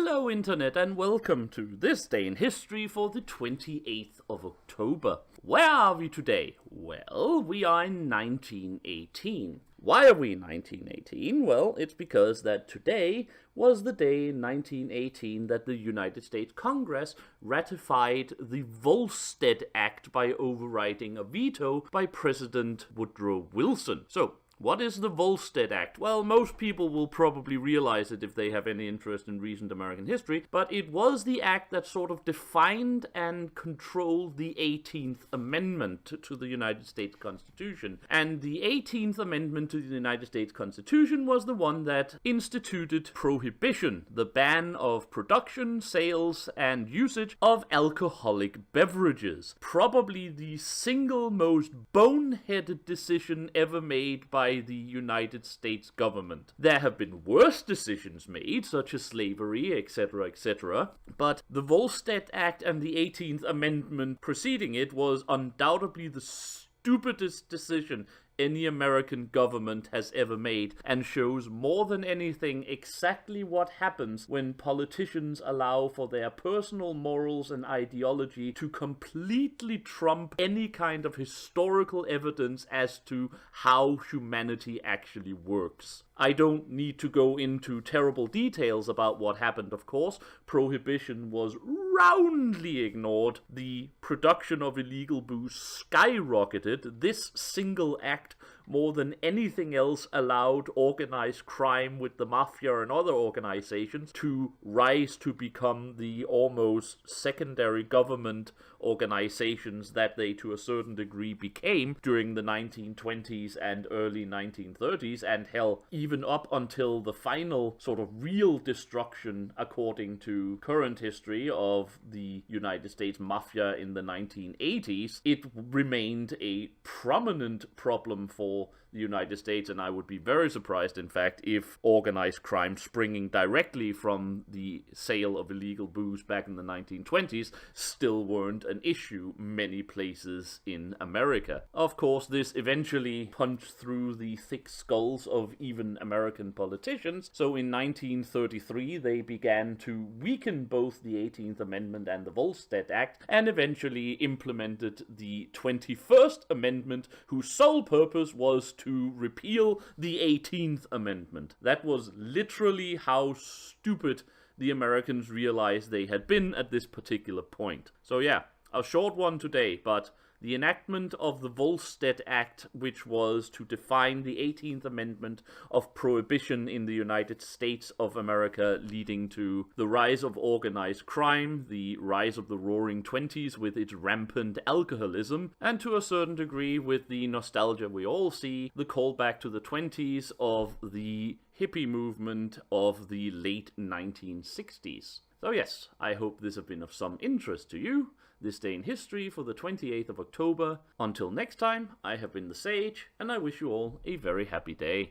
Hello Internet and welcome to This Day in History for the 28th of October. Where are we today? Well, we are in 1918. Why are we in 1918? Well, it's because that today was the day in 1918 that the United States Congress ratified the Volstead Act by overriding a veto by President Woodrow Wilson. So, what is the Volstead Act? Well, most people will probably realize it if they have any interest in recent American history, but it was the act that sort of defined and controlled the 18th Amendment to the United States Constitution. And the 18th Amendment to the United States Constitution was the one that instituted prohibition, the ban of production, sales, and usage of alcoholic beverages. Probably the single most boneheaded decision ever made by the United States government. There have been worse decisions made, such as slavery, etc., etc., but the Volstead Act and the 18th Amendment preceding it was undoubtedly the stupidest decision any American government has ever made, and shows more than anything exactly what happens when politicians allow for their personal morals and ideology to completely trump any kind of historical evidence as to how humanity actually works. I don't need to go into terrible details about what happened, of course. Prohibition was roundly ignored. The production of illegal booze skyrocketed. This single act, more than anything else, allowed organized crime with the mafia and other organizations to rise to become the almost secondary government organizations that they to a certain degree became during the 1920s and early 1930s, and hell, even up until the final sort of real destruction, according to current history, of the United States Mafia in the 1980s, it remained a prominent problem for the United States, and I would be very surprised, in fact, if organized crime springing directly from the sale of illegal booze back in the 1920s still weren't an issue many places in America. Of course, this eventually punched through the thick skulls of even American politicians, so in 1933 they began to weaken both the 18th Amendment and the Volstead Act, and eventually implemented the 21st Amendment, whose sole purpose was to repeal the 18th Amendment. That was literally how stupid the Americans realized they had been at this particular point. So yeah, a short one today, but the enactment of the Volstead Act, which was to define the 18th Amendment of prohibition in the United States of America, leading to the rise of organized crime, the rise of the Roaring Twenties with its rampant alcoholism, and to a certain degree with the nostalgia we all see, the callback to the 20s of the hippie movement of the late 1960s. So yes, I hope this has been of some interest to you. This Day in History for the 28th of October. Until next time, I have been the Sage, and I wish you all a very happy day.